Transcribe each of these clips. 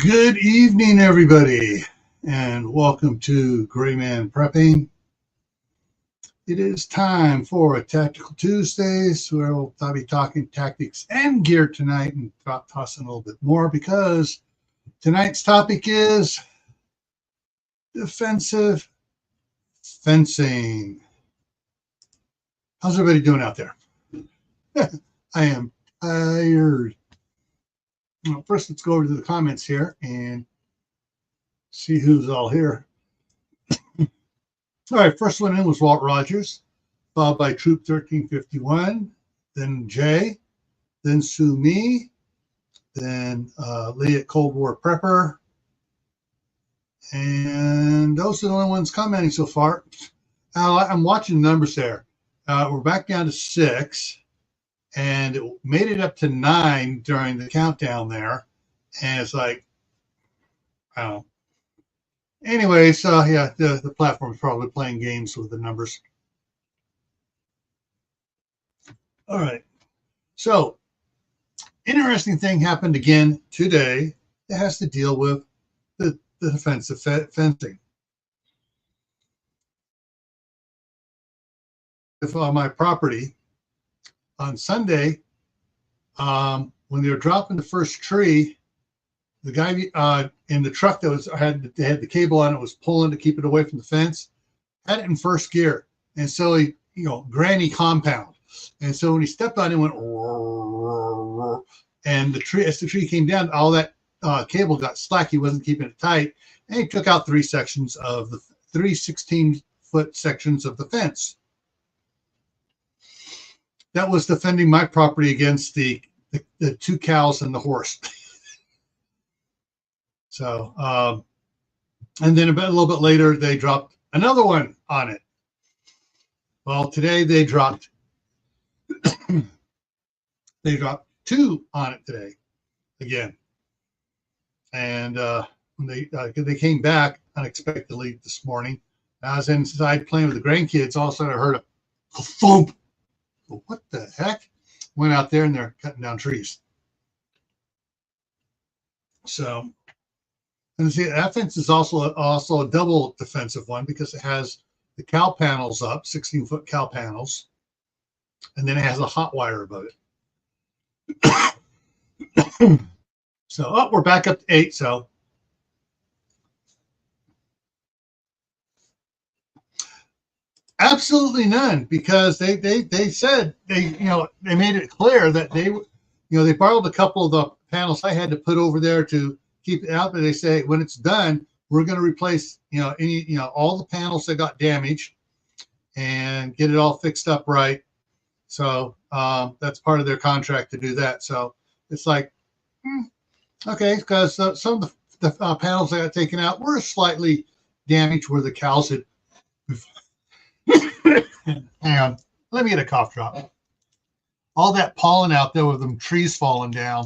Good evening, everybody, and welcome to Grayman Prepping. It is time for a Tactical Tuesdays where I'll be talking tactics and gear tonight and tossing a little bit more because tonight's topic is defensive fencing. How's everybody doing out there? I am tired. Well, first, let's go over to the comments here and see who's all here. All right, first one in was Walt Rogers, followed by Troop 1351, then Jay, then Sue Me, then Lee at Cold War Prepper. And those are the only ones commenting so far. I'm watching the numbers there. We're back down to 6. And it made it up to 9 during the countdown there. And it's like, I don't know. Anyways, yeah, the platform is probably playing games with the numbers. All right. So, interesting thing happened again today. It has to deal with the defensive fencing. If on my property, on Sunday, when they were dropping the first tree, the guy in the truck that had the cable on it was pulling to keep it away from the fence, had it in first gear, and so he, granny compound, and so when he stepped on it, went, and as the tree came down, all that cable got slack. He wasn't keeping it tight, and he took out 3 sections of the 3 16-foot sections of the fence. That was defending my property against the 2 cows and the horse. So, and then a little bit later, they dropped another one on it. Well, today they dropped 2 on it today again. And when they came back unexpectedly this morning, I was inside playing with the grandkids. All of a sudden, I heard a thump. What the heck? Went out there and they're cutting down trees. So, and see, that fence is also a double defensive one because it has the cow panels up, 16-foot cow panels, and then it has a hot wire above it. So, we're back up to 8. So, absolutely none, because they said they made it clear that they borrowed a couple of the panels I had to put over there to keep it out, but they say when it's done, we're going to replace all the panels that got damaged and get it all fixed up right. So that's part of their contract to do that. So it's like, okay, because some of the panels that got taken out were slightly damaged where the cows had. Hang on, let me get a cough drop. All that pollen out there with them trees falling down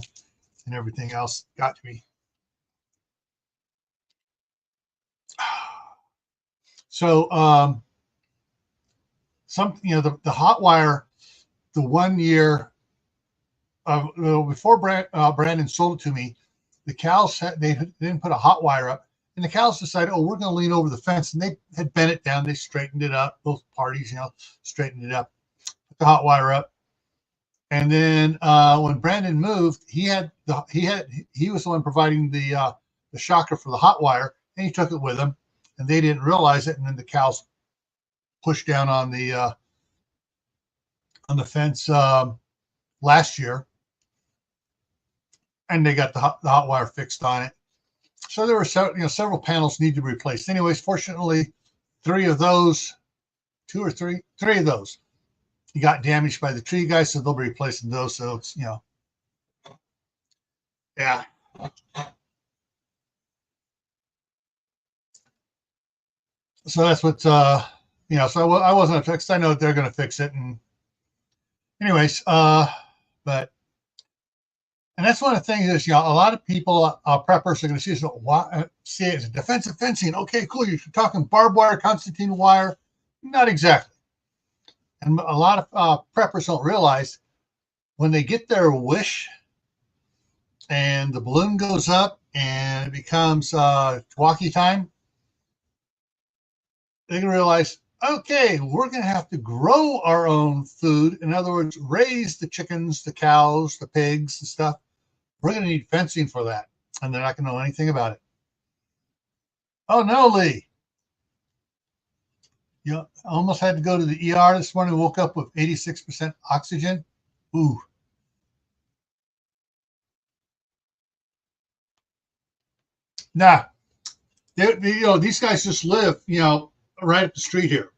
and everything else got to me. So the hot wire, the 1 year before Brandon sold it to me, the cows they didn't put a hot wire up. And the cows decided, we're going to lean over the fence. And they had bent it down. They straightened it up. Both parties, straightened it up, put the hot wire up. And then when Brandon moved, he was the one providing the shocker for the hot wire, and he took it with him. And they didn't realize it. And then the cows pushed down on the fence last year, and they got the hot wire fixed on it. So there were several panels need to be replaced. Anyways, fortunately, 3 of those, 2 or 3 of those, he got damaged by the tree guys, so they'll be replacing those. So it's yeah. So that's what So I wasn't fixed. I know that they're going to fix it. And anyways, but. And that's one of the things is, a lot of people, preppers are going to see it as defensive fencing. Okay, cool. You're talking barbed wire, Constantine wire. Not exactly. And a lot of preppers don't realize when they get their wish and the balloon goes up and it becomes walkie time, they can realize, okay, we're going to have to grow our own food. In other words, raise the chickens, the cows, the pigs, and stuff. We're going to need fencing for that. And they're not going to know anything about it. Oh, no, Lee. You know, I almost had to go to the ER this morning. Woke up with 86% oxygen. Ooh. Nah, you know, these guys just live, you know, right up the street here.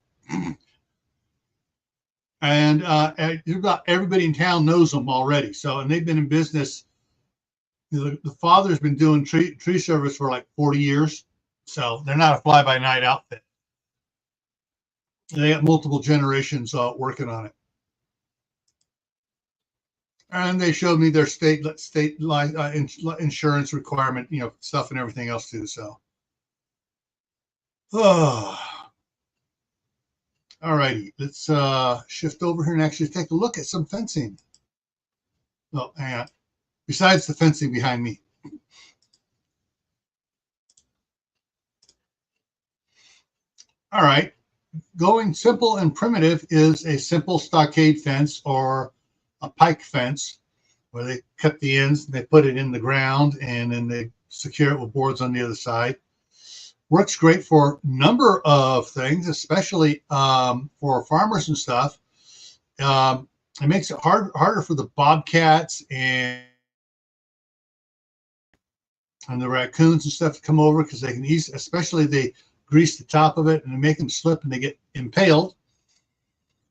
And about everybody in town knows them already. So, and they've been in business. The father's been doing tree service for like 40 years. So they're not a fly-by-night outfit. They got multiple generations working on it. And they showed me their state insurance requirement, you know, stuff and everything else too. So, oh. All righty, let's shift over here and actually take a look at some fencing. Oh, hang on. Besides the fencing behind me. All right. Going simple and primitive is a simple stockade fence or a pike fence where they cut the ends and they put it in the ground and then they secure it with boards on the other side. Works great for a number of things, especially for farmers and stuff. It makes it harder for the bobcats and the raccoons and stuff to come over because they can especially they grease the top of it and they make them slip and they get impaled.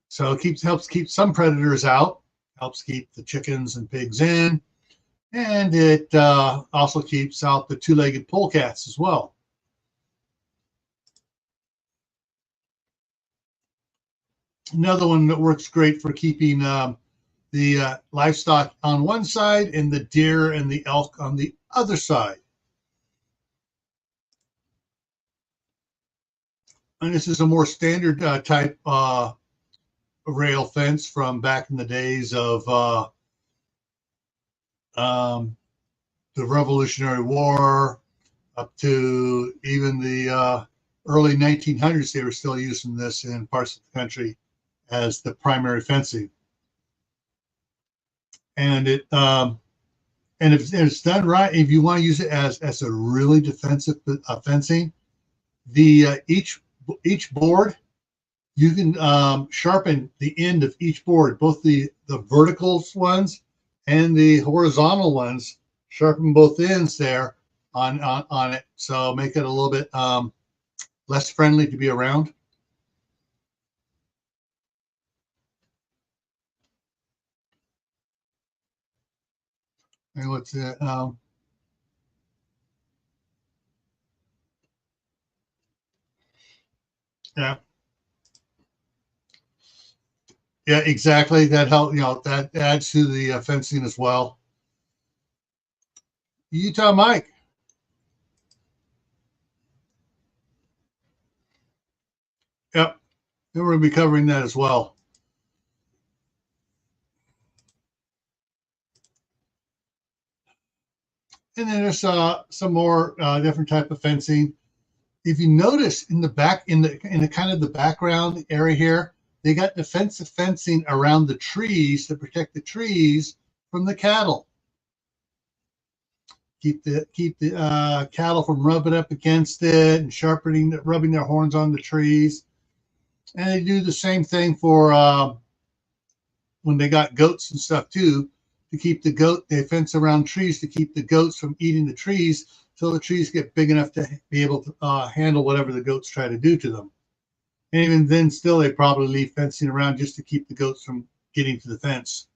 So it helps keep some predators out, helps keep the chickens and pigs in, and it also keeps out the two-legged polecats as well. Another one that works great for keeping the livestock on one side and the deer and the elk on the other side. And this is a more standard type rail fence from back in the days of the Revolutionary War up to even the early 1900s. They were still using this in parts of the country as the primary fencing. And if it's done right, if you want to use it as a really defensive fencing, the each board, you can sharpen the end of each board, both the vertical ones and the horizontal ones. Sharpen both ends there on it, so make it a little bit less friendly to be around. And what's it? Yeah. Yeah, exactly. That help, you know, that adds to the fencing as well. Utah Mike. Yep. And we're going to be covering that as well. And then there's some more different type of fencing. If you notice in the back, in the kind of the background area here, they got defensive fencing around the trees to protect the trees from the cattle. Keep the cattle from rubbing up against it and rubbing their horns on the trees. And they do the same thing for when they got goats and stuff too, to keep they fence around trees to keep the goats from eating the trees till the trees get big enough to be able to handle whatever the goats try to do to them. And even then, still, they probably leave fencing around just to keep the goats from getting to the fence.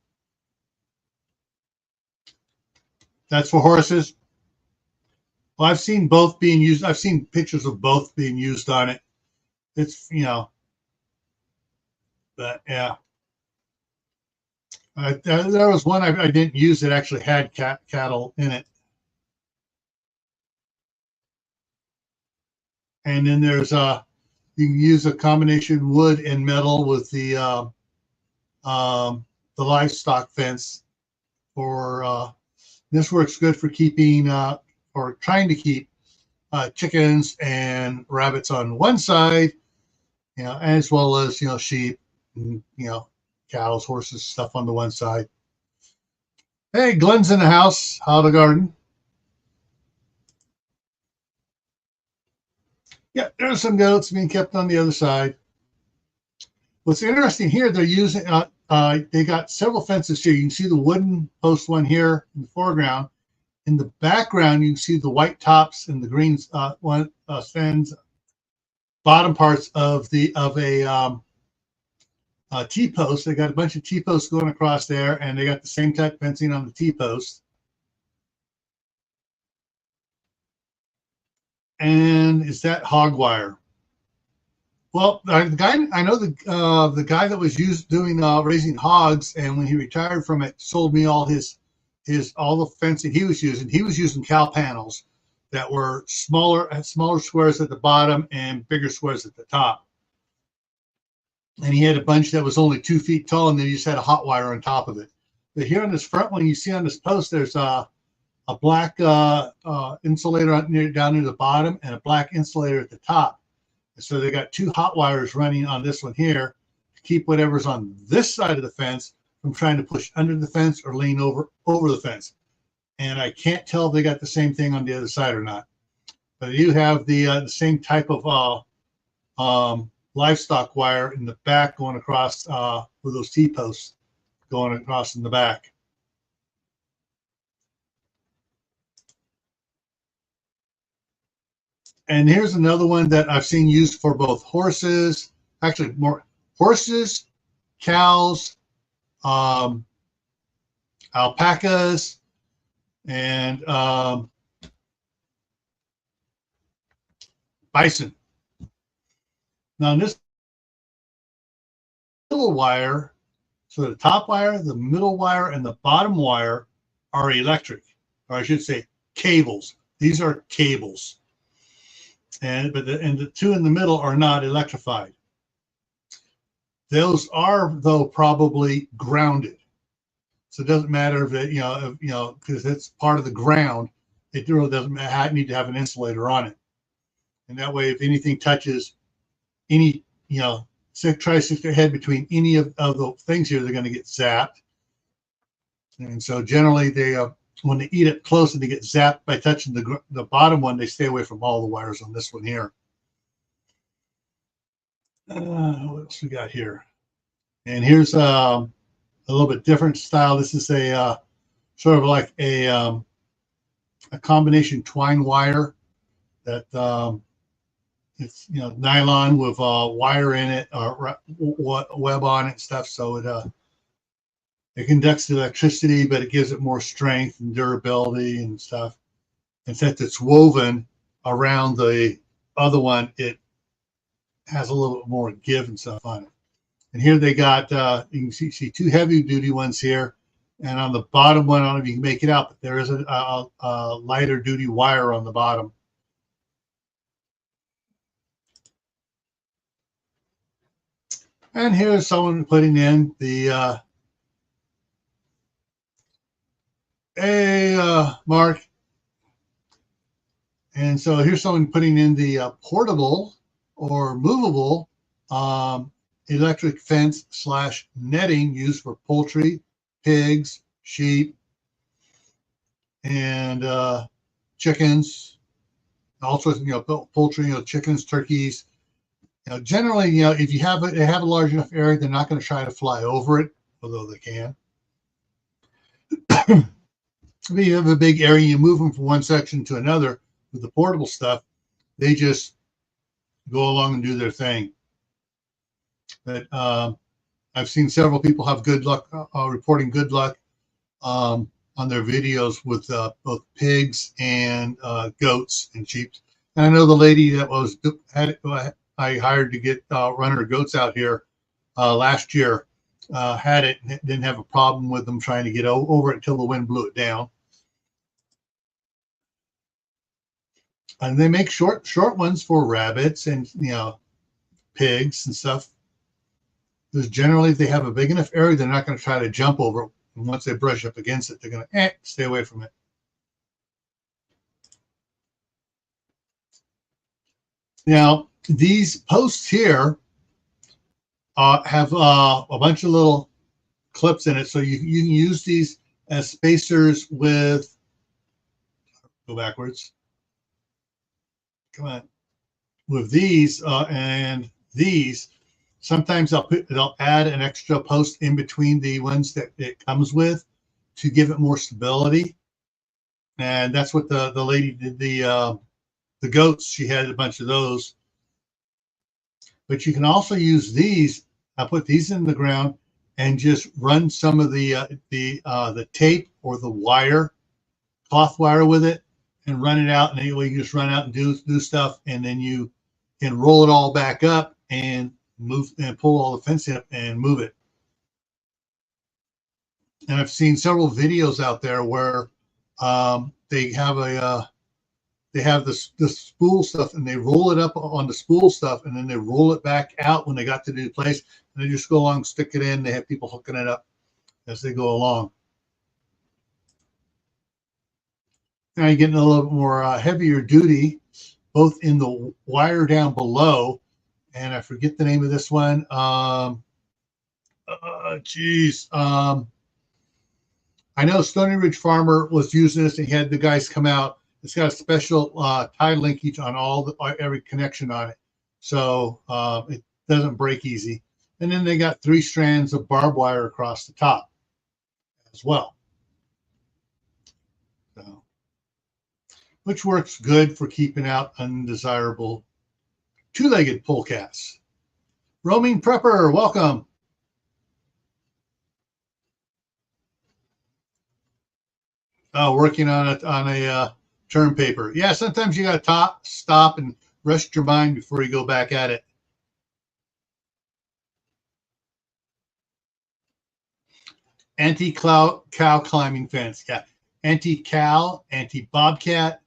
That's for horses. Well, I've seen both being used. I've seen pictures of both being used on it. It's, you know, but yeah. There was one I didn't use that actually had cattle in it. And then there's you can use a combination wood and metal with the livestock fence. For this works good for keeping or trying to keep chickens and rabbits on one side, as well as, sheep, and, cows, horses, stuff on the one side. Hey, Glenn's in the house. How the garden? Yeah, there's some goats being kept on the other side. What's interesting here, they're using, they got several fences here. You can see the wooden post one here in the foreground. In the background, you can see the white tops and the green stands, bottom parts of a T-post. They got a bunch of T-posts going across there, and they got the same type fencing on the T-post. And is that hog wire? Well, the guy I know, the guy that was doing raising hogs, and when he retired from it, sold me all all the fencing he was using. He was using cow panels that were smaller squares at the bottom and bigger squares at the top. And he had a bunch that was only 2 feet tall, and then he just had a hot wire on top of it. But here on this front one, you see on this post, there's a black insulator down near the bottom and a black insulator at the top. And so they got 2 hot wires running on this one here to keep whatever's on this side of the fence from trying to push under the fence or lean over the fence. And I can't tell if they got the same thing on the other side or not. But you have the same type of livestock wire in the back going across with those T-posts going across in the back. And here's another one that I've seen used for both horses, actually more horses, cows, alpacas, and bison. Now this middle wire, so the top wire, the middle wire, and the bottom wire are electric, or I should say cables. These are cables. And the 2 in the middle are not electrified. Those are, though, probably grounded. So it doesn't matter if it, because it's part of the ground. It really doesn't need to have an insulator on it. And that way, if anything touches any, try to stick their head between any of the things here, they're going to get zapped. And so generally, they when they eat it close and they get zapped by touching the bottom one, they stay away from all the wires on this one here. What else we got here? And here's a little bit different style. This is a sort of like a combination twine wire that it's nylon with wire in it or web on it and stuff. So it conducts electricity, but it gives it more strength and durability and stuff. And since it's woven around the other one, it has a little bit more give and stuff on it. And here they got, you can see 2 heavy duty ones here. And on the bottom one, I don't know if you can make it out, but there is a lighter duty wire on the bottom. And here's someone putting in the Mark. And so here's someone putting in the portable or movable electric fence / netting used for poultry, pigs, sheep, and chickens. All sorts of poultry, chickens, turkeys. Generally, if they have a large enough area, they're not going to try to fly over it, although they can. If you have a big area, you move them from one section to another with the portable stuff, they just go along and do their thing. But I've seen several people have good luck reporting good luck on their videos with both pigs and goats and sheep. And I know the lady that I hired to get run her goats out here last year had it, didn't have a problem with them trying to get over it until the wind blew it down. And they make short ones for rabbits and pigs and stuff. Because generally, if they have a big enough area, they're not going to try to jump over it. And once they brush up against it, they're going to stay away from it. Now, these posts here have a bunch of little clips in it, so you can use these as spacers with, go backwards, come on, with these and these. Sometimes they'll add an extra post in between the ones that it comes with to give it more stability. And that's what the lady did, the goats. She had a bunch of those. But you can also use these. I put these in the ground and just run some of the tape or the wire, cloth wire with it, and run it out. And anyway, you just run out and do stuff, and then you can roll it all back up and move and pull all the fencing up and move it. And I've seen several videos out there where they have the spool stuff, and they roll it up on the spool stuff, and then they roll it back out when they got to the place, and they just go along, stick it in. They have people hooking it up as they go along. Now you're getting a little bit more heavier duty, both in the wire down below, and I forget the name of this one. I know Stony Ridge Farmer was using this, and he had the guys come out. It's got a special tie linkage on every connection on it, so it doesn't break easy. And then they got 3 strands of barbed wire across the top as well, so, which works good for keeping out undesirable two-legged polecats. Roaming Prepper, welcome. Working on a term paper. Yeah, sometimes you got to stop and rest your mind before you go back at it. Anti-cow climbing fence. Yeah, anti-cow, anti-bobcat.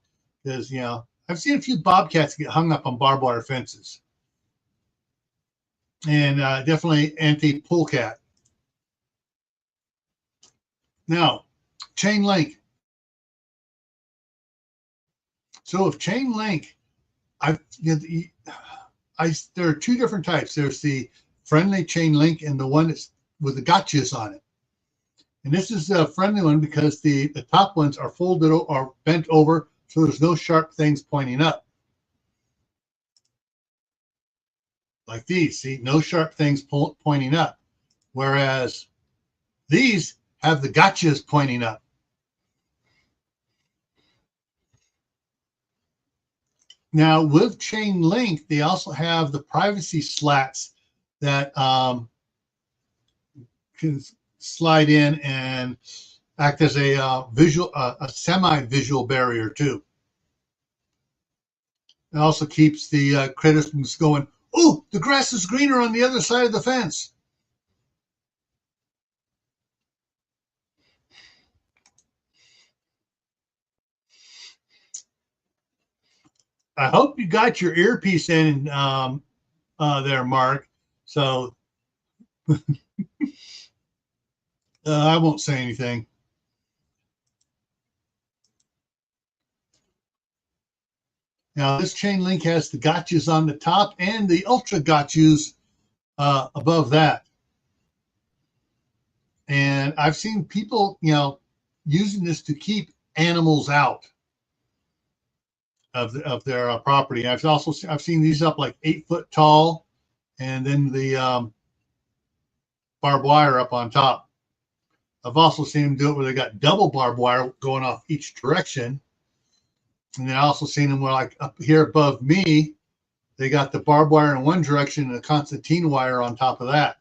Because, I've seen a few bobcats get hung up on barbed wire fences. And definitely anti-polecat. Now, chain link. So if chain link, there are 2 different types. There's the friendly chain link and the one that's with the gotchas on it. And this is a friendly one because the top ones are folded or bent over, so there's no sharp things pointing up. Like these, see, no sharp things pointing up. Whereas these have the gotchas pointing up. Now, with chain link, they also have the privacy slats that can slide in and act as a semi-visual barrier too. It also keeps the critters from just going, oh, the grass is greener on the other side of the fence. I hope you got your earpiece in there, Mark. So I won't say anything. Now, this chain link has the gotchas on the top and the ultra gotchas above that. And I've seen people, using this to keep animals out of their property. I've seen these up like 8 foot tall, and then the barbed wire up on top. I've also seen them do it where they got double barbed wire going off each direction. And then I also seen them where, like up here above me, they got the barbed wire in one direction and a concertina wire on top of that.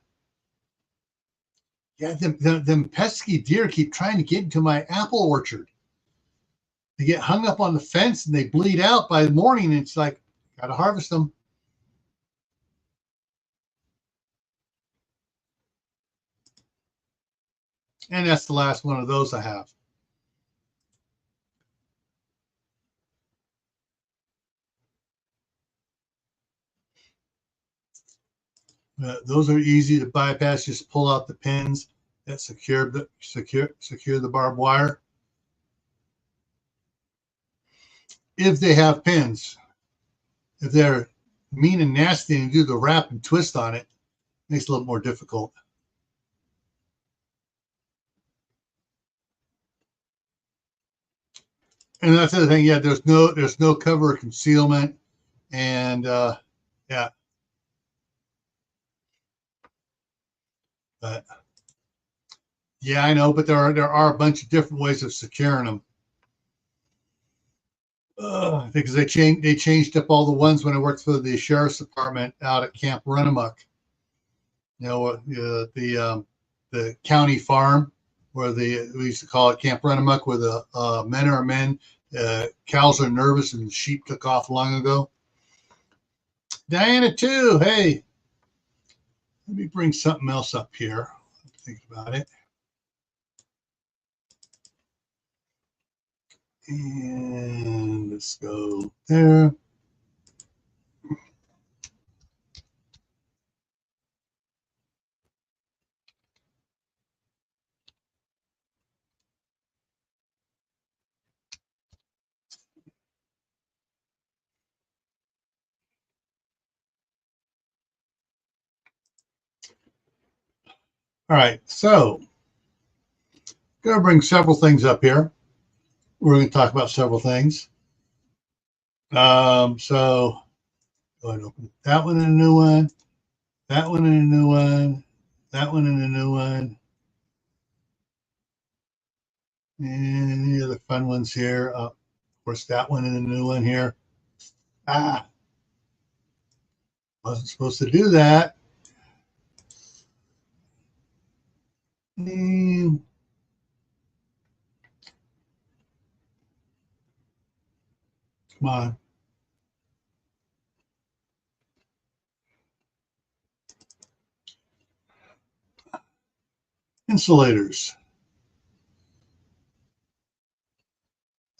Yeah, them pesky deer keep trying to get into my apple orchard. They get hung up on the fence and they bleed out by the morning. And it's like, got to harvest them. And that's the last one of those I have. Those are easy to bypass. Just pull out the pins that secure the barbed wire. If they have pins. If they're mean and nasty and do the wrap and twist on it, makes it a little more difficult. And that's the other thing. Yeah, there's no cover or concealment, and yeah. But yeah, I know, but there are a bunch of different ways of securing them. Because they changed up all the ones when I worked for the sheriff's department out at Camp Runamuck. You know, the county farm where we used to call it Camp Runamuck, where the men are men, cows are nervous, and sheep took off long ago. Diana too. Hey, let me bring something else up here. Think about it. And let's go there. All right, so going to bring several things up here. We're going to talk about several things. So go ahead and open that one and a new one, that one and a new one, that one and a new one, and any other fun ones here. Of course, that one and a new one here. Wasn't supposed to do that. And come on. Insulators.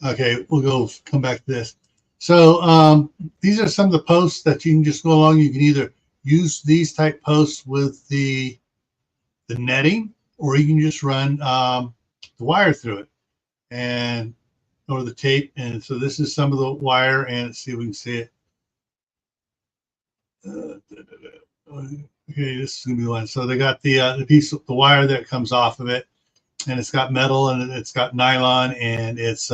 Okay, we'll come back to this. So these are some of the posts that you can just go along. You can either use these type posts with the netting, or you can just run the wire through it and or the tape. And so this is some of the wire, and let's see if we can see it. Okay, this is gonna be the one. So they got the piece of the wire that comes off of it, and it's got metal and it's got nylon, and it's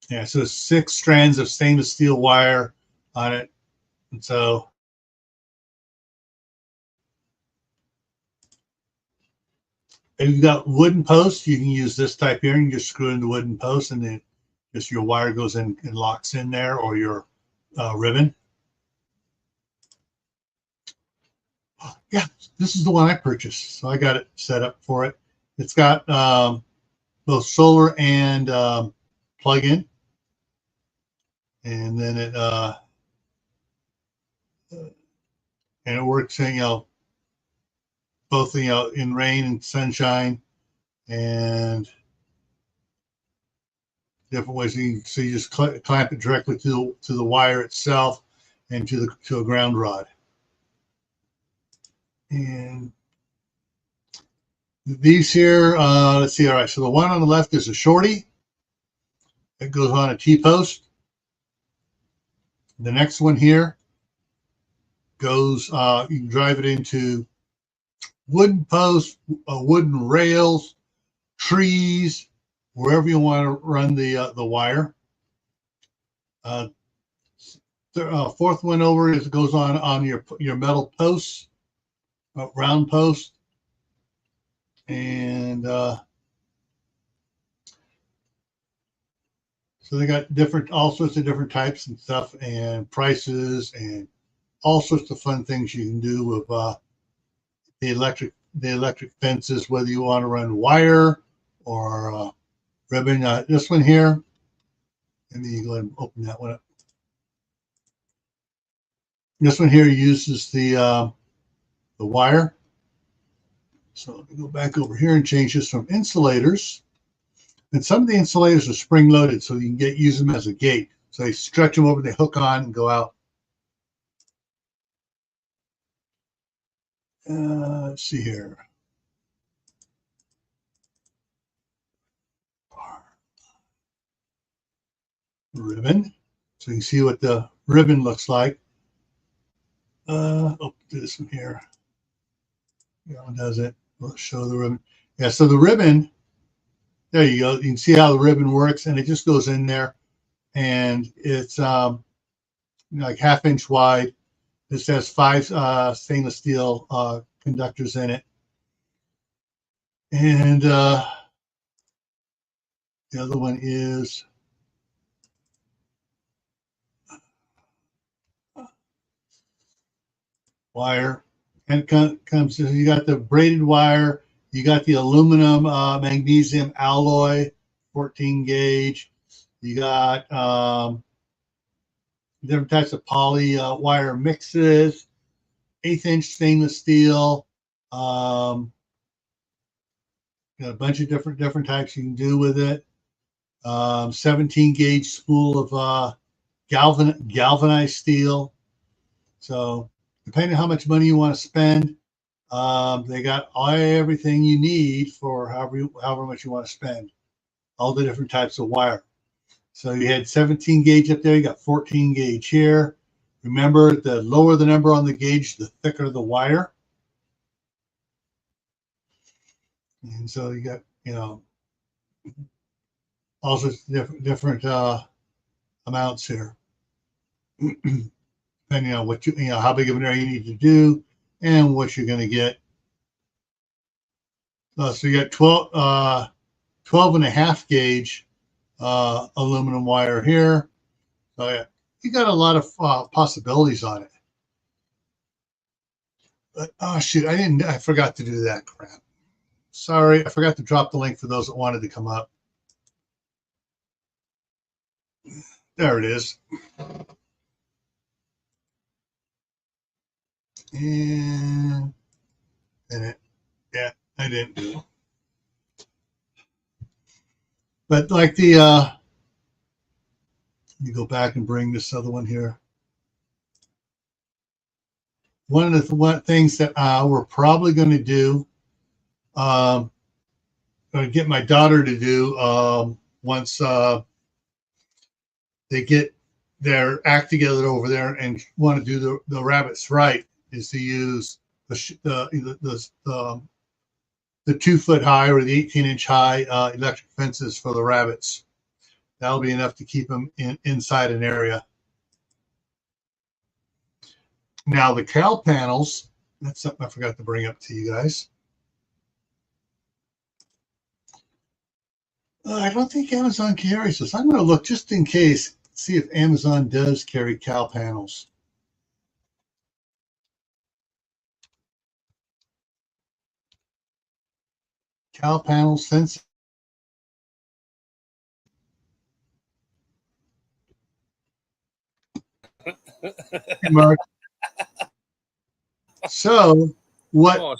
yeah, so 6 strands of stainless steel wire on it. And so if you've got wooden posts, you can use this type here, and you just screw in the wooden post, and then just your wire goes in and locks in there, or your ribbon. Yeah, this is the one I purchased, so I got it set up for it. It's got both solar and plug-in, and then it works, both in rain and sunshine, and different ways. So you just clamp it directly to the wire itself and to a ground rod. And these here, let's see. All right, so the one on the left is a shorty. It goes on a T-post. The next one here goes, you can drive it into wooden posts, wooden rails, trees, wherever you want to run the wire. The fourth one over is goes on your metal posts, round post, and so they got all sorts of different types and stuff, and prices, and all sorts of fun things you can do with the electric fences, whether you want to run wire or ribbon. This one here, let me go ahead and open that one up. This one here uses the wire. So let me go back over here and change this from insulators. And some of the insulators are spring loaded, so you can use them as a gate. So they stretch them over, they hook on and go out. Let's see here. Ribbon. So you can see what the ribbon looks like. Oh, do this one here. That one does it. We'll show the ribbon. Yeah, so the ribbon, there you go. You can see how the ribbon works, and it just goes in there, and it's like 1/2 inch wide. This has 5 stainless steel conductors in it, and the other one is wire, and it comes. You got the braided wire. You got the aluminum magnesium alloy, 14 gauge. You got different types of poly wire mixes, 1/8 inch stainless steel. Got a bunch of different types you can do with it. 17 gauge spool of galvanized steel. So depending on how much money you want to spend, they got everything you need for however much you want to spend. All the different types of wire. So you had 17 gauge up there. You got 14 gauge here. Remember, the lower the number on the gauge, the thicker the wire. And so you got, all sorts of different amounts here, depending on what how big of an area you need to do and what you're going to get. So you got 12.5 gauge aluminum wire here. So yeah, you got a lot of possibilities on it. But oh shoot, I forgot to do that crap. Sorry, I forgot to drop the link for those that wanted to come up. There it is. And yeah, I didn't do it. But like let me go back and bring this other one here. One of the things that we're probably going to do, going to get my daughter to do once they get their act together over there and want to do the rabbits right, is to use the 2 foot high or the 18 inch high electric fences for the rabbits. That'll be enough to keep them inside an area. Now the cow panels, that's something I forgot to bring up to you guys. I don't think Amazon carries this. I'm going to look just in case, see if Amazon does carry cow panels. Cow panels, fence. Mark. So what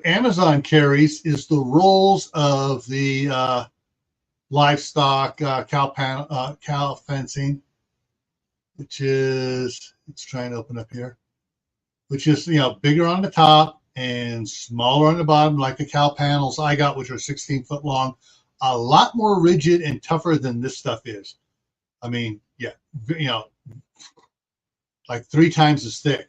Amazon carries is the rolls of the livestock cow fencing, which is, it's trying to open up here, which is bigger on the top and smaller on the bottom, like the cow panels I got, which are 16 foot long, a lot more rigid and tougher than this stuff is. I mean, yeah, like 3 times as thick.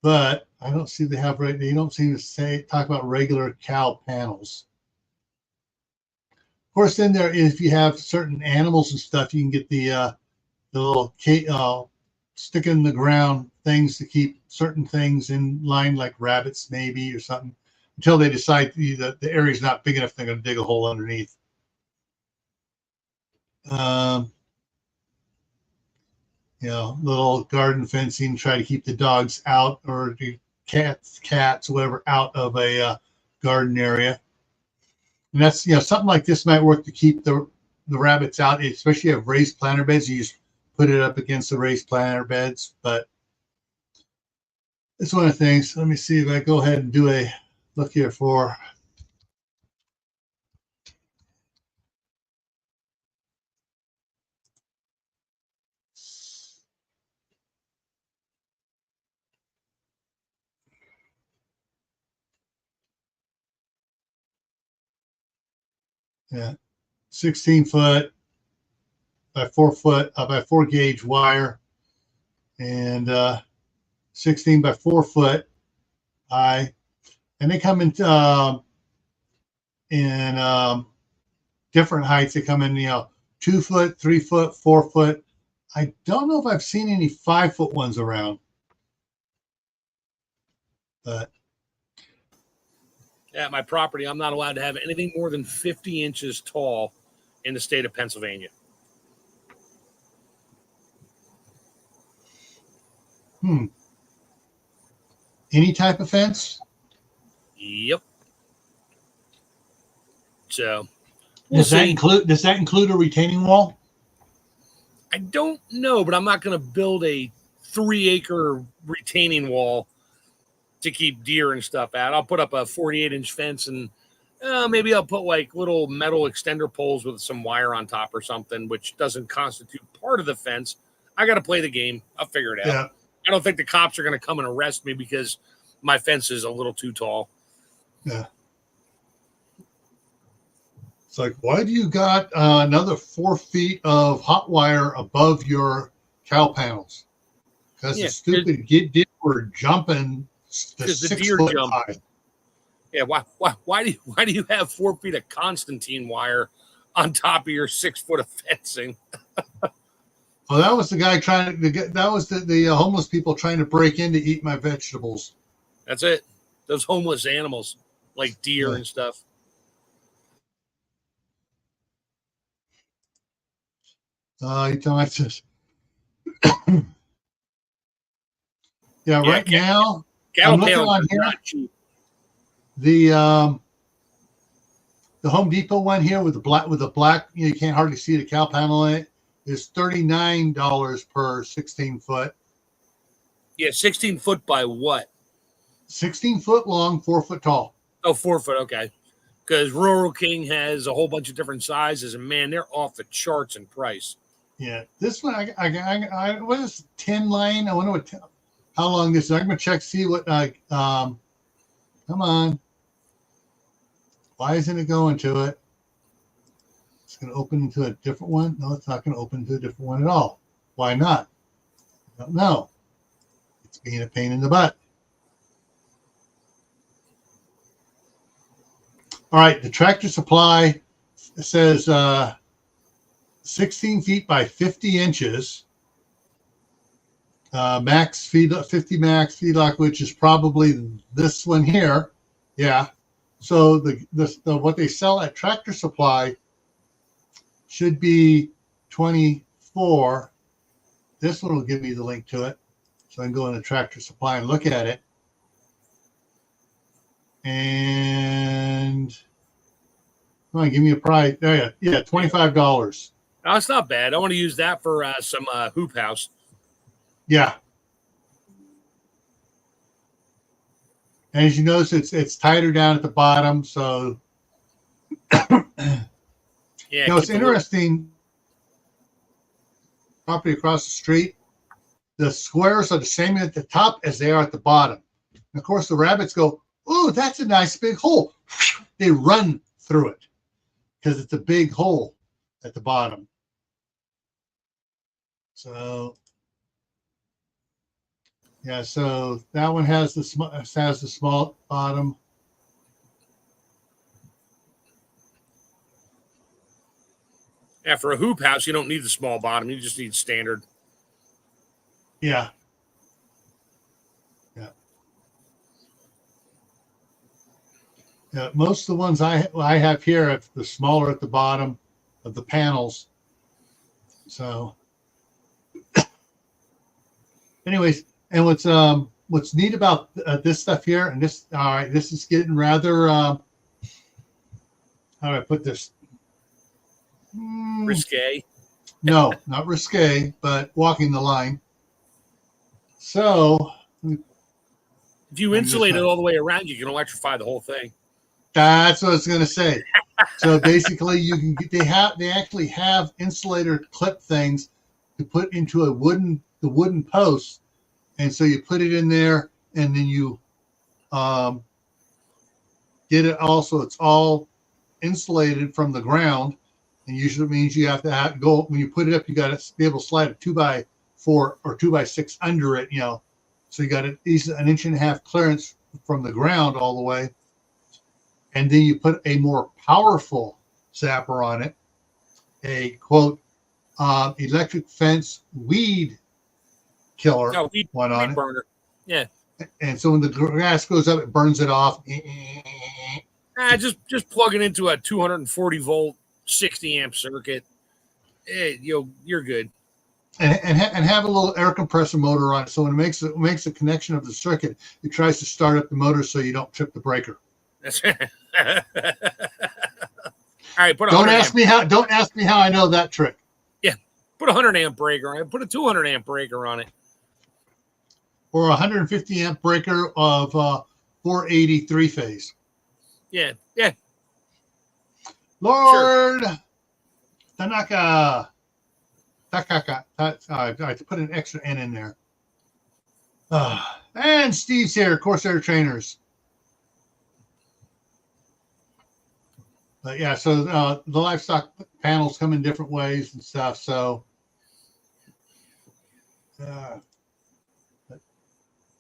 But I don't see they don't seem to talk about regular cow panels. Of course, then if you have certain animals and stuff, you can get the little stick in the ground things to keep certain things in line, like rabbits maybe or something, until they decide that the area is not big enough, they're going to dig a hole underneath. Little garden fencing, try to keep the dogs out, or the cats, whatever, out of a garden area. And that's, something like this might work to keep the rabbits out, especially if you have raised planter beds. You just put it up against the raised planter beds. But it's one of the things. Let me see if I go ahead and do a look here for. Yeah, 16 foot by 4 foot by 4 gauge wire, and 16 by 4 foot high, and they come in different heights. They come in 2 foot, 3 foot, 4 foot. I don't know if I've seen any 5 foot ones around, but at my property, I'm not allowed to have anything more than 50 inches tall in the state of Pennsylvania. Any type of fence? Yep. So does that include a retaining wall? I don't know, but I'm not going to build a 3-acre retaining wall to keep deer and stuff out. I'll put up a 48-inch fence, and maybe I'll put like little metal extender poles with some wire on top or something, which doesn't constitute part of the fence. I got to play the game. I'll figure it out. Yeah. I don't think the cops are going to come and arrest me because my fence is a little too tall. Yeah. It's like, why do you got another 4 feet of hot wire above your cow panels? Because the stupid deer were jumping the 6 foot high. Yeah, why do you have 4 feet of Constantine wire on top of your 6 foot of fencing? Well, that was the guy trying to get. That was the homeless people trying to break in to eat my vegetables. That's it. Those homeless animals like deer and stuff. You tell me this. Yeah, right now I'm looking on here. The Home Depot one here with the black, you can't hardly see the cow panel in it, is $39 per 16 foot. Yeah, 16 foot by what? 16 foot long, 4 foot tall. Oh, 4 foot, okay. Because Rural King has a whole bunch of different sizes, and man, they're off the charts in price. Yeah, this one I what is 10 line? I wonder how long this is. I'm gonna check see what come on. Why isn't it going to it? It's going to open into a different one. No, it's not going to open to a different one at all. Why not? I don't know. It's being a pain in the butt. All right, the Tractor Supply says 16 feet by 50 inches. Max feed 50 max feedlot, which is probably this one here. Yeah. So the what they sell at Tractor Supply should be 24. This one will give me the link to it, so I can go into Tractor Supply and look at it. And come on, give me a price. There, yeah, $25. No, it's not bad. I want to use that for some hoop house. Yeah. And as you notice, it's tighter down at the bottom. So, it's interesting. Property across the street, the squares are the same at the top as they are at the bottom. And of course, the rabbits go, "Oh, that's a nice big hole." They run through it because it's a big hole at the bottom. So. Yeah, so that one has the small bottom. Yeah, for a hoop house, you don't need the small bottom. You just need standard. Yeah. Yeah. Yeah. Most of the ones I have here have the smaller at the bottom of the panels. So, anyways. And what's neat about this stuff here, and this, all right, this is getting rather, how do I put this? Risque? No, not risque, but walking the line. So, if you insulate it all the way around, you can electrify the whole thing. That's what I was going to say. So basically, they actually have insulator clip things to put into the wooden posts. And so you put it in there, and then you get it also. It's all insulated from the ground, and usually means you have to go when you put it up. You got to be able to slide a 2x4 or 2x6 under it. So you got at least an 1.5 inch clearance from the ground all the way, and then you put a more powerful zapper on it, a quote electric fence weed killer one on weed burner. Yeah. And so when the grass goes up, it burns it off. Just plug it into a 240 volt, 60 amp circuit. You're good. And have a little air compressor motor on it. So when it makes a connection of the circuit, it tries to start up the motor so you don't trip the breaker. That's all right. Don't ask me how I know that trick. Yeah, put a 100 amp breaker on it. Put a 200 amp breaker on it. Or a 150 amp breaker of 480 3-phase. Yeah. Lord sure. Takaka. I put an extra N in there. And Steve's here, Corsair Trainers. But yeah, so the livestock panels come in different ways and stuff. So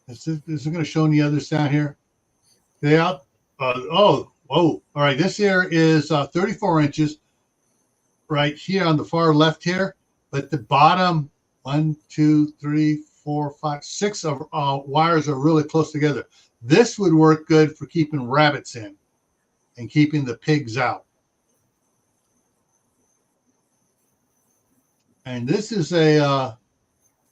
is it going to show any others down here? Yeah. Whoa. All right. This here is 34 inches right here on the far left here. But the bottom 1, 2, 3, 4, 5, 6 of wires are really close together. This would work good for keeping rabbits in and keeping the pigs out. And this is they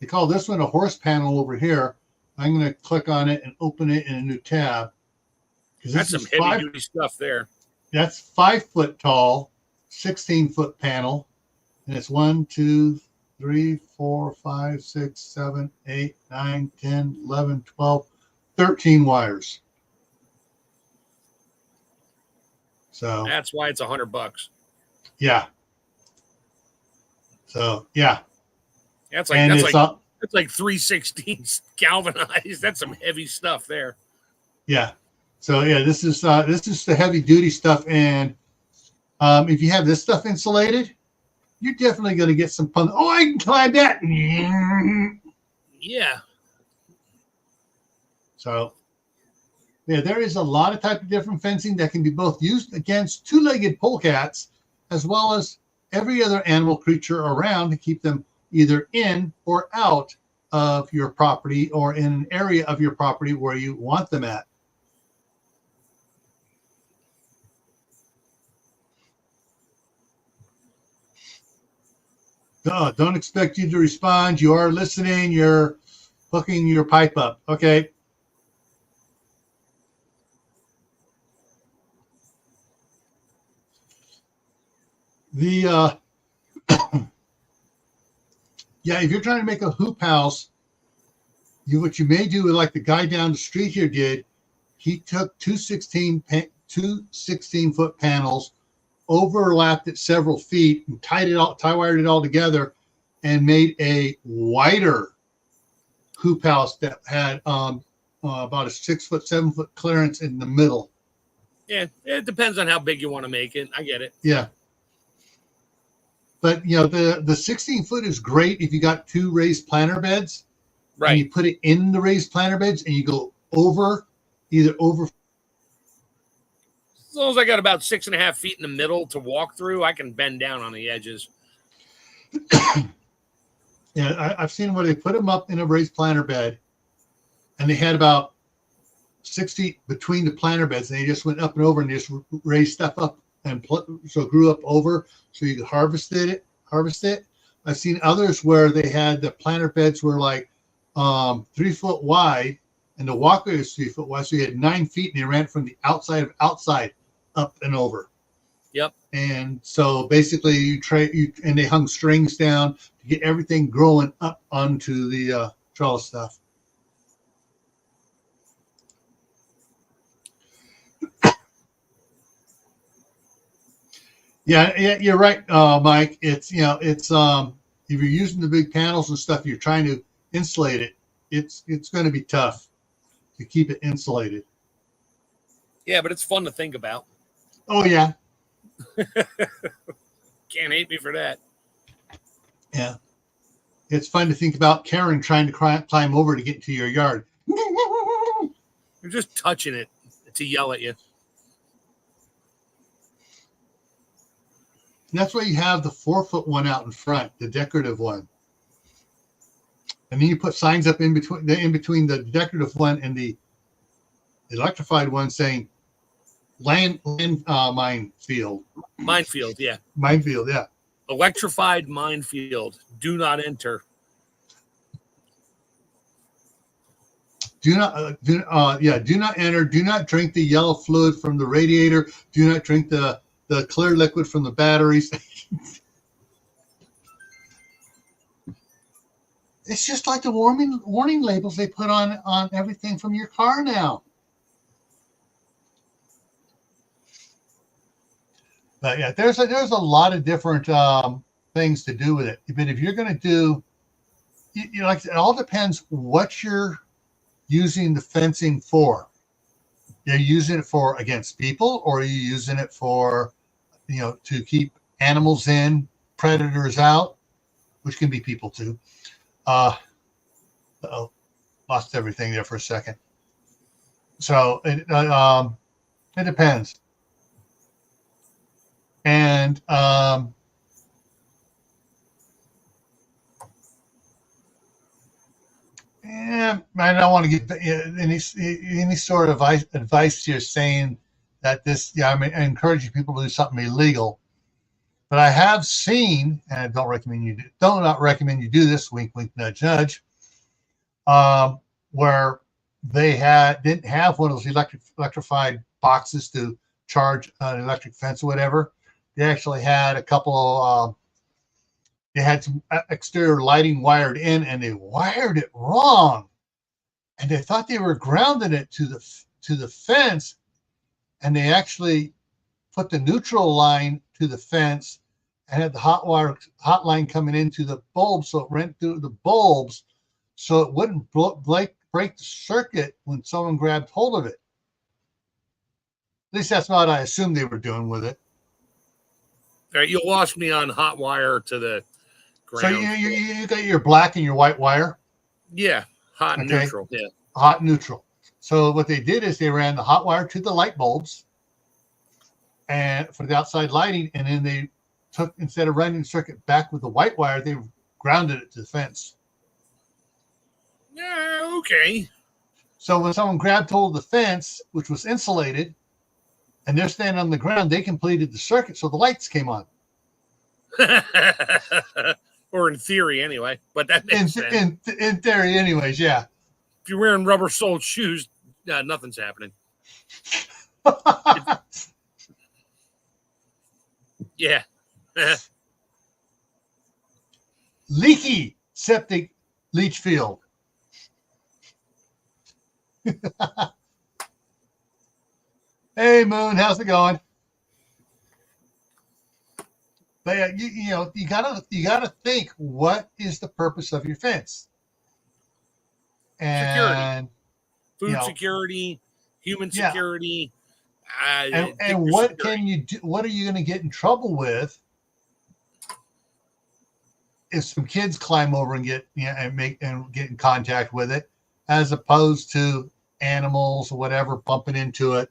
call this one a horse panel over here. I'm going to click on it and open it in a new tab. That's some heavy duty stuff there. That's 5 foot tall, 16-foot panel. And it's 1, 2, 3, 4, 5, 6, 7, 8, 9, 10, 11, 12, 13 wires. So that's why it's $100. Yeah. So yeah. That's like 3/16 galvanized. That's some heavy stuff there. Yeah. So yeah, this is the heavy duty stuff, and if you have this stuff insulated, you're definitely going to get some fun. Oh, I can climb that. Yeah. So yeah, there is a lot of type of different fencing that can be both used against two-legged polecats as well as every other animal creature around to keep them either in or out of your property or in an area of your property where you want them at. Don't expect you to respond. You are listening. You're hooking your pipe up. Okay. Yeah, if you're trying to make a hoop house, what you may do, like the guy down the street here did, he took two 16-foot panels, overlapped it several feet, and tie-wired it all together, and made a wider hoop house that had about a 6-foot, 7-foot clearance in the middle. Yeah, it depends on how big you want to make it. I get it. Yeah. But, the 16-foot is great if you got 2 raised planter beds. Right. And you put it in the raised planter beds and you go either over. As long as I got about 6.5 feet in the middle to walk through, I can bend down on the edges. Yeah, I've seen where they put them up in a raised planter bed and they had about 6 feet between the planter beds, and they just went up and over and just raised stuff up and so it grew up over so you could harvest it. I've seen others where they had the planter beds were like 3 foot wide and the walkway is 3 foot wide, so you had 9 feet and they ran from the outside up and over. Yep. And so basically and they hung strings down to get everything growing up onto the trellis stuff. Yeah, you're right, Mike. It's if you're using the big panels and stuff, you're trying to insulate it. It's going to be tough to keep it insulated. Yeah, but it's fun to think about. Oh yeah, Can't hate me for that. Yeah. It's fun to think about Karen trying to climb over to get into your yard. You're just touching it to yell at you. And that's why you have the 4-foot one out in front, the decorative one. And then you put signs up in between the decorative one and the electrified one saying land minefield. Minefield, yeah. Minefield, yeah. Electrified minefield. Do not enter. Do not enter. Do not drink the yellow fluid from the radiator. Do not drink the clear liquid from the batteries. It's just like the warning labels they put on everything from your car now. But yeah, there's a lot of different things to do with it. But if you're going to do, like it all depends what you're using the fencing for. You're using it for against people, or are you using it for, to keep animals in, predators out, which can be people too. Lost everything there for a second. So it depends. And I don't want to get any sort of advice here saying that this. Yeah, I encouraging people to do something illegal. But I have seen, and I don't recommend you do this. Wink, wink, nudge, nudge. Where they didn't have one of those electrified boxes to charge an electric fence or whatever. They actually had a couple of. They had some exterior lighting wired in, and they wired it wrong, and they thought they were grounding it to the fence, and they actually put the neutral line to the fence and had the hot line coming into the bulb, so it ran through the bulbs, so it wouldn't break the circuit when someone grabbed hold of it. At least that's what I assumed they were doing with it. All right, you lost me on hot wire to the ground. So you got your black and your white wire? Yeah, hot and neutral. Yeah, hot and neutral. So what they did is they ran the hot wire to the light bulbs and for the outside lighting, and then they took, instead of running the circuit back with the white wire, they grounded it to the fence. Yeah, okay. So when someone grabbed hold of the fence, which was insulated, and they're standing on the ground, they completed the circuit, so the lights came on. Or in theory, anyway. But that makes sense. In theory, anyways, yeah. If you're wearing rubber-soled shoes, nothing's happening. Yeah. Leaky septic leach field. Hey, Moon, how's it going? But you gotta think, what is the purpose of your fence? And security. Food security, human security. And what can you do? What are you going to get in trouble with if some kids climb over and get get in contact with it, as opposed to animals or whatever bumping into it?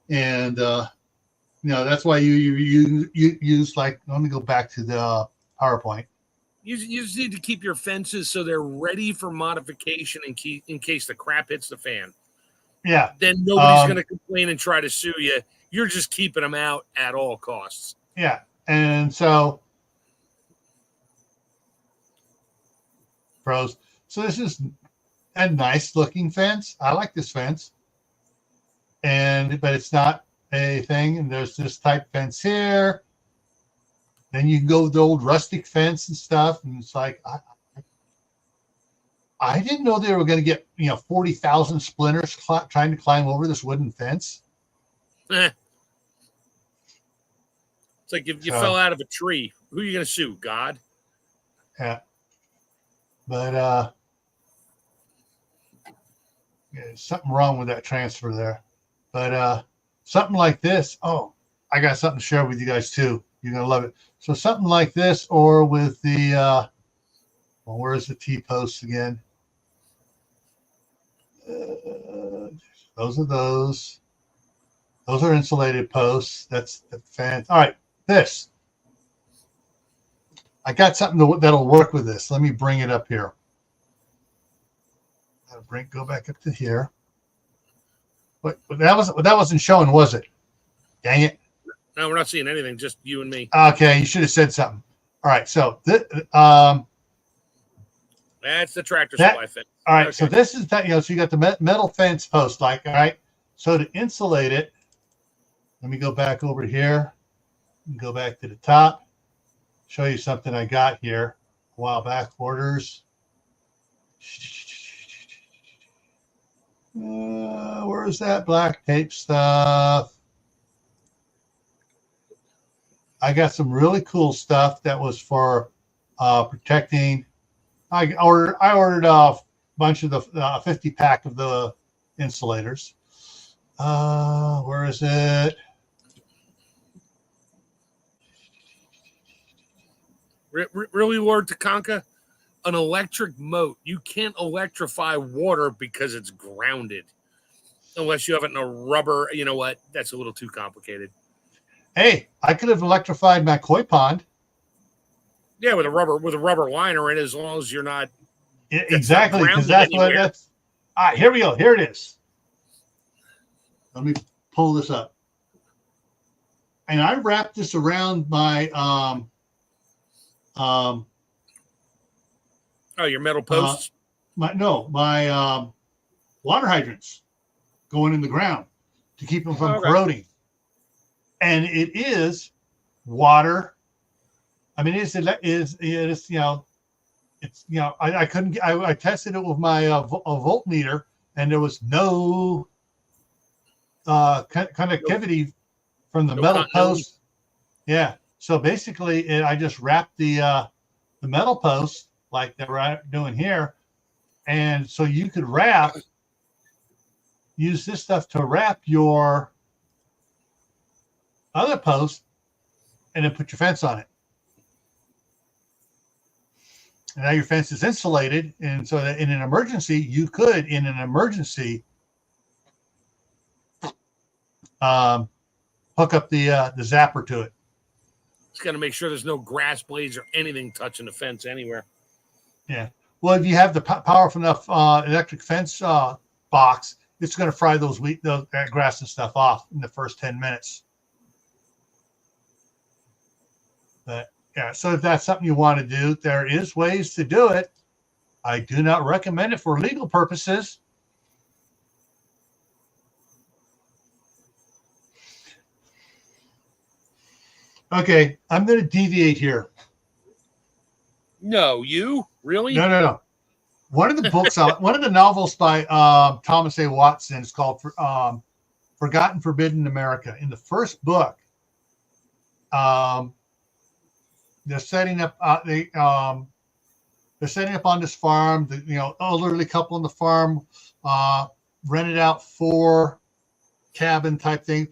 And that's why you use, like, let me go back to the PowerPoint. You just need to keep your fences so they're ready for modification in case the crap hits the fan. Yeah. Then nobody's going to complain and try to sue you. You're just keeping them out at all costs. Yeah. And so, pros. So this is a nice looking fence. I like this fence. But it's not a thing. And there's this type fence here. Then you can go with the old rustic fence and stuff. And it's like, I didn't know they were going to get 40,000 splinters trying to climb over this wooden fence. It's like if you fell out of a tree, who are you going to sue? God? Yeah. But there's something wrong with that transfer there. But something like this, I got something to share with you guys too. You're gonna love it. So something like this, or with the well, where's the T-posts again? Those are those. Those are insulated posts. That's the fan. All right, this. I got something that'll work with this. Let me bring it up here. Go back up to here. But that wasn't showing, was it? Dang it. No, we're not seeing anything. Just you and me. Okay, you should have said something. All right, so that's the tractor supply fence. All right, okay. So this is that. So you got the metal fence post, like, all right. So to insulate it, let me go back over here and go back to the top. Show you something I got here a while back. Orders. Where's that black tape stuff? I got some really cool stuff that was for protecting. I ordered a bunch of the 50 pack of the insulators. Where is it? Really, Lord Takanka? An electric moat. You can't electrify water because it's grounded. Unless you have it in a rubber. You know what? That's a little too complicated. Hey, I could have electrified my koi pond. Yeah, with a rubber liner in, as long as you're not. Exactly, because that's anywhere. What that's. All right, here we go. Here it is. Let me pull this up. And I wrapped this around my your metal posts? My water hydrants going in the ground to keep them from corroding. And it is water. I mean, it is I tested it with my voltmeter, and there was no connectivity from the metal post. Yeah. So basically, I just wrapped the metal post like they're doing here, and so you could use this stuff to wrap your other post, and then put your fence on it. And now your fence is insulated, and so that in an emergency, you could, hook up the zapper to it. It's got to make sure there's no grass blades or anything touching the fence anywhere. Yeah. Well, if you have the powerful enough electric fence box, it's going to fry those grass and stuff off in the first 10 minutes. But yeah, so if that's something you want to do, there is ways to do it. I do not recommend it for legal purposes. Okay, I'm going to deviate here. No, you? Really? No. One of the books, one of the novels by Thomas A. Watson is called Forgotten Forbidden America. In the first book, they're setting up on this farm. The elderly couple on the farm rented out 4 cabin type thing.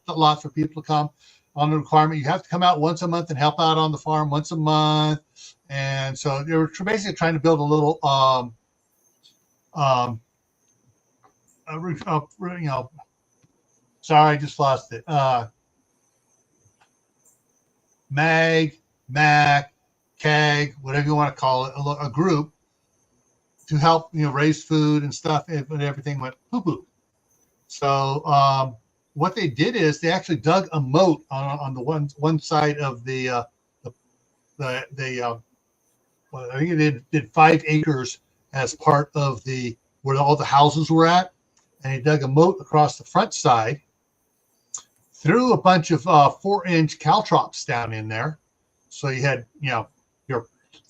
Lots for people to come. On the requirement, you have to come out once a month and help out on the farm once a month. And so they were basically trying to build a little sorry, I just lost it. MAC, CAG, whatever you want to call it, a group to help raise food and stuff, and everything went poo-poo. So what they did is they actually dug a moat on the one side of the I think they did 5 acres as part of where all the houses were at, and he dug a moat across the front side, threw a bunch of 4-inch caltrops down in there. So you had,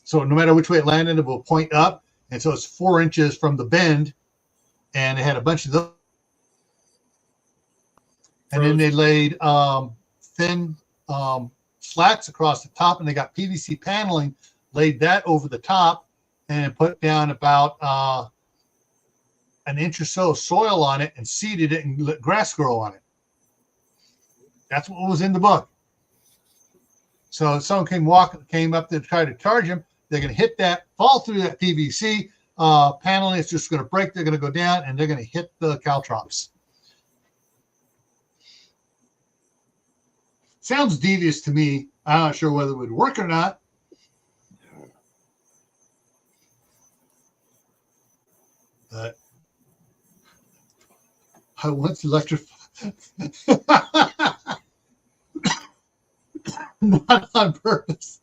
so no matter which way it landed, it will point up. And so it's 4 inches from the bend. And they had a bunch of those. And then they laid thin slats across the top, and they got PVC paneling, laid that over the top, and put down about an inch or so of soil on it and seeded it and let grass grow on it. That's what was in the book. So if someone came up to try to charge him, they're going to hit that, fall through that PVC panel, and it's just going to break. They're going to go down, and they're going to hit the caltrops. Sounds devious to me. I'm not sure whether it would work or not. But I once electrified. Not on purpose.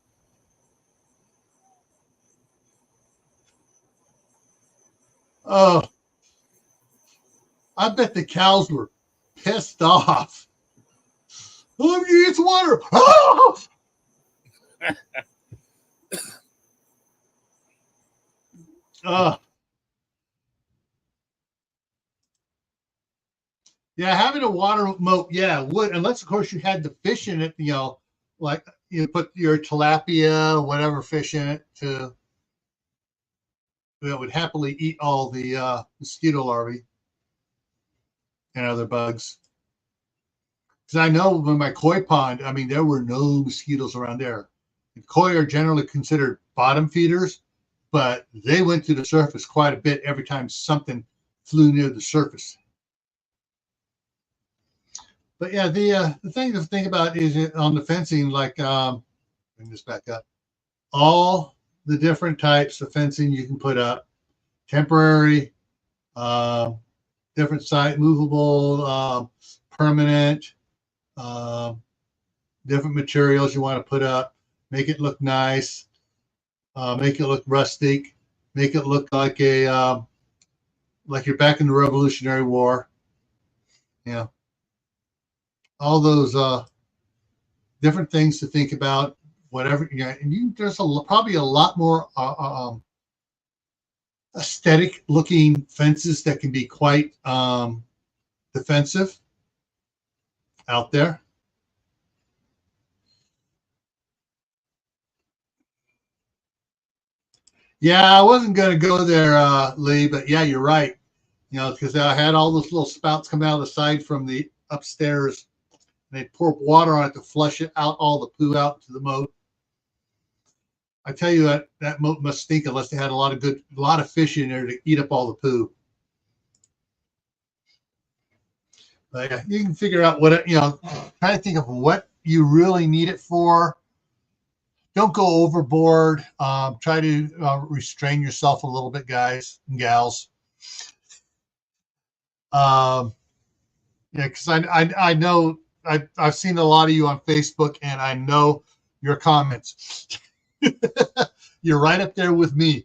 Oh, I bet the cows were pissed off. Oh, you need some water. Oh! Yeah, having a water moat, yeah, would, unless of course you had the fish in it, like you put your tilapia, whatever fish in it that would happily eat all the mosquito larvae and other bugs. Because I know when my koi pond, I mean, there were no mosquitoes around there. And koi are generally considered bottom feeders, but they went to the surface quite a bit every time something flew near the surface. But yeah, the thing to think about is on the fencing, like, bring this back up, all the different types of fencing you can put up, temporary, different site, movable, permanent, different materials you want to put up, make it look nice, make it look rustic, make it look like like you're back in the Revolutionary War. Yeah. All those different things to think about, whatever. Yeah, and there's probably a lot more aesthetic looking fences that can be quite defensive out there. Yeah, I wasn't going to go there, Lee, but yeah, you're right. Because I had all those little spouts come out of the side from the upstairs. They pour water on it to flush it out, all the poo out to the moat. I tell you that moat must stink unless they had a lot of fish in there to eat up all the poo. But yeah, you can figure out what try to think of what you really need it for. Don't go overboard. Try to restrain yourself a little bit, guys and gals. Yeah, because I know I've seen a lot of you on Facebook, and I know your comments. You're right up there with me.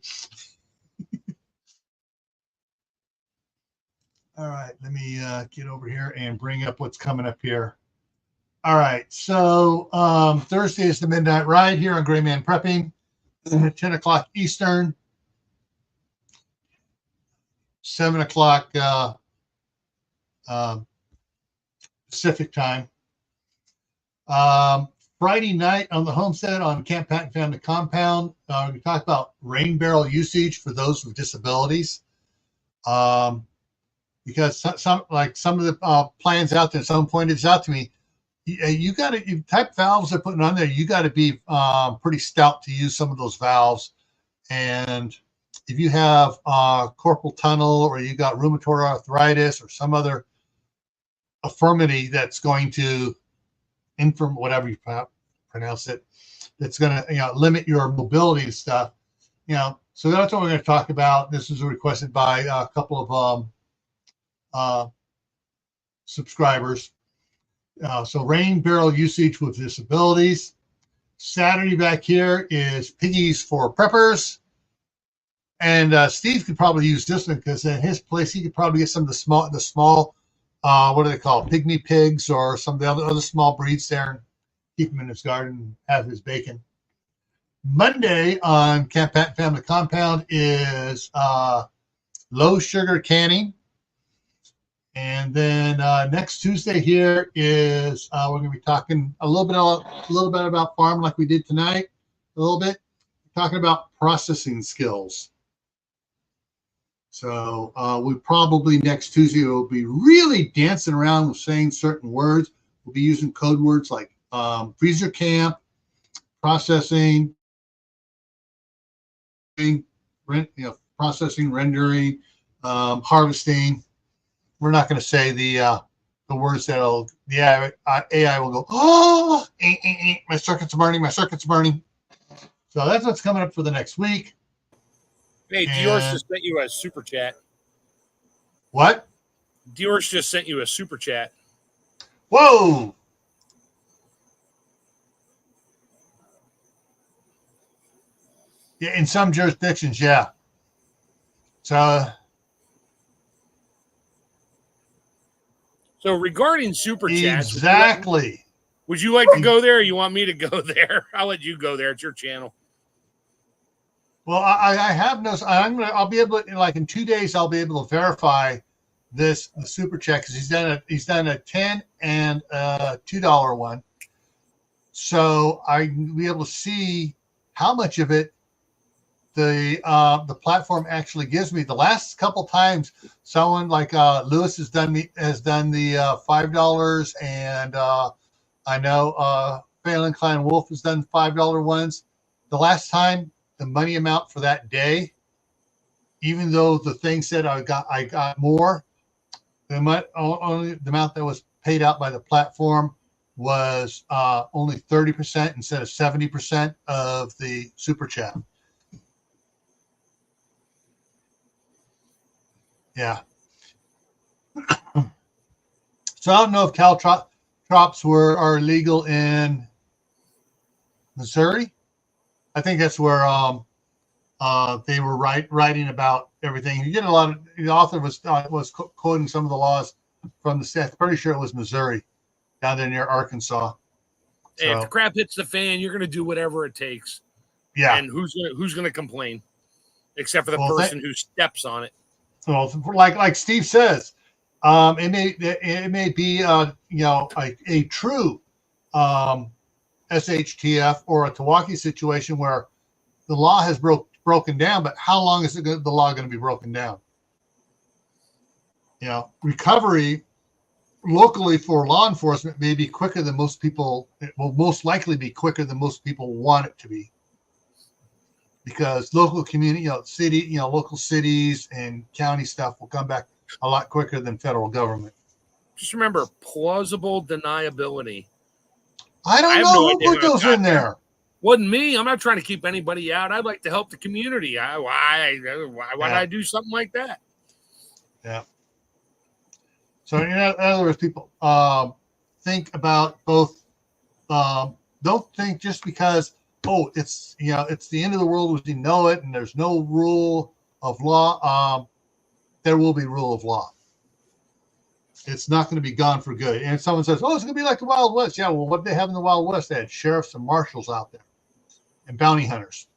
All right, let me get over here and bring up what's coming up here. All right, so Thursday is the Midnight Ride here on Gray Man Prepping, 10 o'clock Eastern, 7 o'clock Pacific time. Friday night on the homestead on Camp Patton Family Compound, we talk about rain barrel usage for those with disabilities. Because some of the plans out there, someone pointed out to me, you got to type valves they're putting on there. You got to be pretty stout to use some of those valves. And if you have carpal tunnel, or you got rheumatoid arthritis, or some other infirmity that's going to whatever you pronounce it, that's going to limit your mobility and stuff. So that's what we're going to talk about. This was requested by a couple of subscribers. So rain barrel usage with disabilities. Saturday back here is Piggies for Preppers. And Steve could probably use this one, because in his place he could probably get some of the small what do they call it? Pygmy pigs, or some of the other small breeds there, and keep them in his garden and have his bacon. Monday on Camp Patton Family Compound is low sugar canning. And then next Tuesday here is we're going to be talking a little bit about farming, like we did tonight. A little bit talking about processing skills. So we probably next Tuesday will be really dancing around with saying certain words. we'll be using code words like freezer camp, processing, processing, rendering, harvesting. We're not going to say the words that'll the AI will go, oh, my circuits are burning, my circuits are burning. So that's what's coming up for the next week. Hey, Dior's just sent you a super chat. What? Dior's just sent you a super chat. Whoa. Yeah, in some jurisdictions, yeah. So regarding super chats, exactly. Would you like to go there, or you want me to go there? I'll let you go there. It's your channel. Well, I have no. I'll be able to, like, in 2 days. I'll be able to verify the super chat, because he's done a $10 and a $2 one. So I'll be able to see how much of it the platform actually gives me. The last couple times, someone like Lewis has done the $5, and I know Phelan Klein Wolf has done $5 ones. The last time, the money amount for that day, even though the thing said I got more, the amount that was paid out by the platform was only 30% instead of 70% of the super chat. Yeah. So I don't know if caltrops are illegal in Missouri. I think that's where they were writing about everything. You get a lot of, the author was quoting some of the laws from the state. I'm pretty sure it was Missouri, down there near Arkansas. Hey, if the crap hits the fan, you're going to do whatever it takes. Yeah. And who's going to complain, except for the person who steps on it? Well, like Steve says, it may be a true SHTF or a Tawaki situation where the law has broken down, but how long is the law going to be broken down? Recovery locally for law enforcement may be quicker than most people. It will most likely be quicker than most people want it to be, because local community, local cities and county stuff will come back a lot quicker than federal government. Just remember, plausible deniability. I don't know who put those in there. Wasn't me. I'm not trying to keep anybody out. I'd like to help the community. Why would I do something like that? Yeah. So in other words, people think about both. Don't think just because it's the end of the world as you know it, and there's no rule of law. There will be rule of law. It's not going to be gone for good. And if someone says, "Oh, it's going to be like the Wild West," yeah. Well, what did they have in the Wild West? They had sheriffs and marshals out there, and bounty hunters.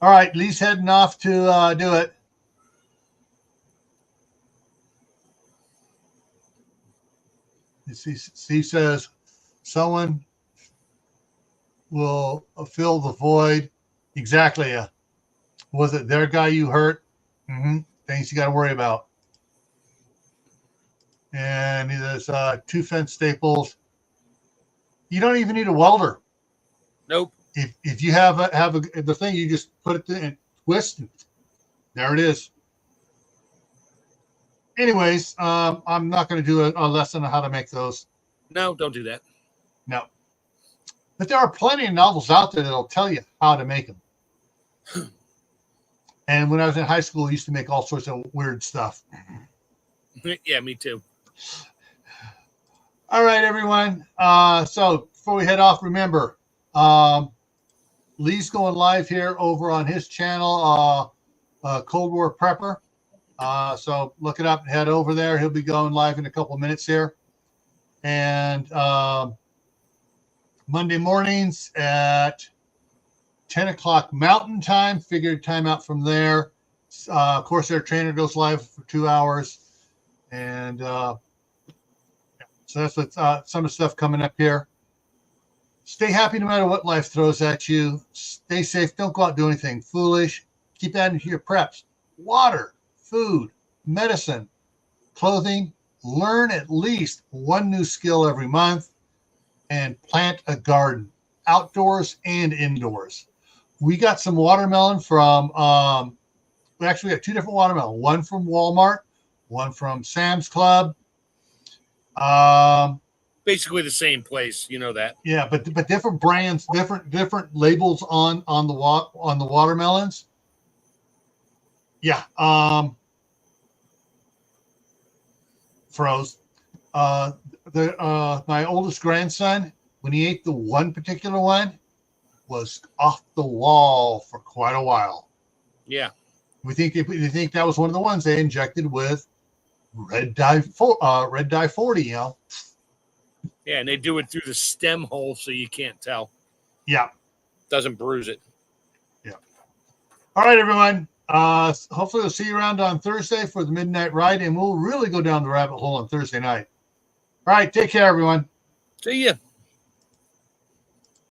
All right, Lee's heading off to do it. Steve says someone will fill the void. Exactly. Was it their guy you hurt? Mm-hmm. Things you got to worry about. And there's 2 fence staples. You don't even need a welder. Nope. If you have the thing, you just put it in and twist, and there it is. Anyways, I'm not going to do a lesson on how to make those. No, don't do that. No. But there are plenty of novels out there that'll tell you how to make them. And when I was in high school, I used to make all sorts of weird stuff. Yeah, me too. All right, everyone. So before we head off, remember, Lee's going live here over on his channel, Cold War Prepper. So look it up and head over there. He'll be going live in a couple of minutes here. And Monday mornings at 10 o'clock Mountain Time, figured time out from there. Of course, their trainer goes live for 2 hours. And so that's what some of the stuff coming up here. Stay happy no matter what life throws at you. Stay safe. Don't go out and do anything foolish. Keep adding to your preps. Water, food, medicine, clothing, learn at least one new skill every month, and plant a garden, outdoors and indoors. We got some watermelon from, we actually got 2 different watermelon, one from Walmart, one from Sam's Club. Basically the same place, you know that. Yeah, but different brands, different labels on the watermelons. Yeah, froze. My oldest grandson, when he ate the one particular one, was off the wall for quite a while. Yeah. We think that was one of the ones they injected with red dye 40, you know. Yeah, and they do it through the stem hole so you can't tell. Yeah. Doesn't bruise it. Yeah. All right, everyone. Hopefully we'll see you around on Thursday for the midnight ride, and we'll really go down the rabbit hole on Thursday night. All right, take care, everyone. See ya.